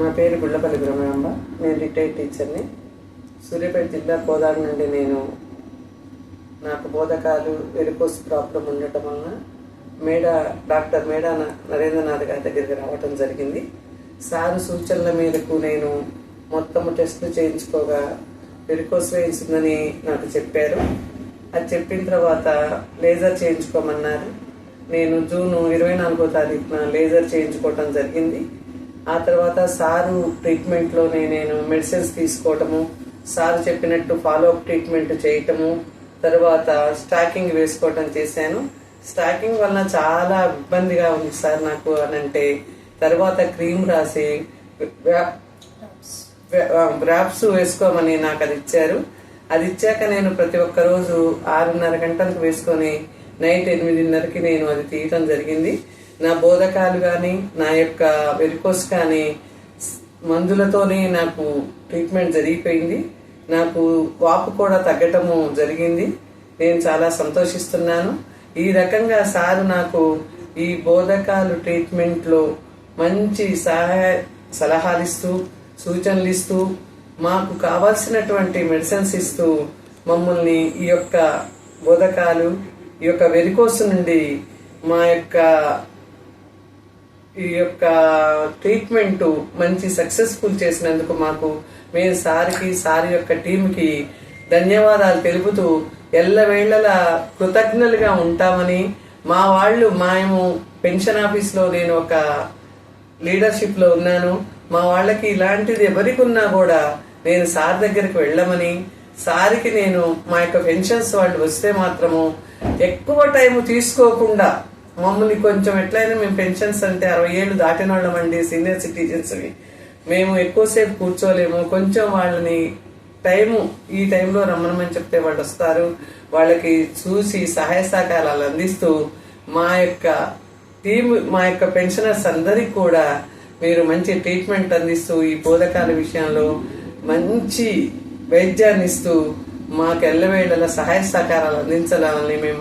నా పేరు గుళ్ళపల్లి బ్రహ్మాంబ. నేను రిటైర్డ్ టీచర్ని. సూర్యాపేట జిల్లా కోదాడ నుండి నాకు బోధకాలు వెరికోస్ ప్రాబ్లం ఉండటం వలన డాక్టర్ మేడా నరేంద్రనాథ్ గారి దగ్గరికి రావటం జరిగింది. సారు సూచనల మేరకు నేను మొత్తము టెస్టులు చేయించుకోగా వెరికోస్ వెయిన్స్ ఉందని నాకు చెప్పారు. అది చెప్పిన తర్వాత లేజర్ చేయించుకోమన్నారు. నేను జూన్ 24వ తారీఖున లేజర్ చేయించుకోవటం జరిగింది. ఆ తర్వాత సారు ట్రీట్మెంట్లోనే నేను మెడిసిన్స్ తీసుకోవటము, సారు చెప్పినట్టు ఫాలోఅప్ ట్రీట్మెంట్ చేయటము, తర్వాత స్టాకింగ్ వేసుకోవటం చేశాను. స్టాకింగ్ వలన చాలా ఇబ్బందిగా ఉంది సార్ నాకు అనంటే, తర్వాత క్రీమ్ రాసి ర్యాప్స్ వేసుకోమని నాకు అది ఇచ్చారు. అది ఇచ్చాక నేను ప్రతి ఒక్క రోజు 6:30 గంటలకు వేసుకొని నైట్ 8:30కి నేను అది తీయటం జరిగింది. నా బోధకాలు కానీ నా యొక్క వెరికోస్ కానీ మందులతోనే నాకు ట్రీట్మెంట్ జరిగిపోయింది. నాకు వాపు కూడా తగ్గటము జరిగింది. నేను చాలా సంతోషిస్తున్నాను. ఈ రకంగా సారు నాకు ఈ బోధకాలు ట్రీట్మెంట్లో మంచి సలహాలు ఇస్తూ, సూచనలు ఇస్తూ, మాకు కావాల్సినటువంటి మెడిసిన్స్ ఇస్తూ మమ్మల్ని ఈ యొక్క బోధకాలు, ఈ యొక్క వెరికోస్ నుండి మా యొక్క ఈ యొక్క ట్రీట్మెంట్ మంచి సక్సెస్ఫుల్ చేసినందుకు మేము సారి యొక్క టీంకి ధన్యవాదాలు తెలుపుతూ ఎల్లవేళలా కృతజ్ఞులుగా ఉంటామని, మేము పెన్షన్ ఆఫీస్లో నేను ఒక లీడర్షిప్ లో ఉన్నాను. మా వాళ్ళకి ఇలాంటిది ఎవరికి ఉన్నా కూడా నేను సార్ దగ్గరికి వెళ్ళమని, సారికి నేను మా యొక్క పెన్షన్స్ వాళ్ళు వస్తే మాత్రము ఎక్కువ టైం తీసుకోకుండా మమ్మల్ని కొంచెం ఎట్లయినా మేము పెన్షన్స్ అంటే 60 ఏళ్ళు దాటిన వాళ్ళమండి, సీనియర్ సిటిజన్స్వి. మేము ఎక్కువసేపు కూర్చోలేము. కొంచెం వాళ్ళని ఈ టైంలో రమ్మనమని చెప్తే వాళ్ళు వస్తారు. వాళ్ళకి చూసి సహాయ సహకారాలు అందిస్తూ మా యొక్క పెన్షనర్స్ అందరికి కూడా మీరు మంచి ట్రీట్మెంట్ అందిస్తూ ఈ బోధకాల విషయంలో మంచి వైద్యాన్ని ఇస్తూ మాకు ఎల్లవేళలా సహాయ సహకారాలు అందించాలని మేము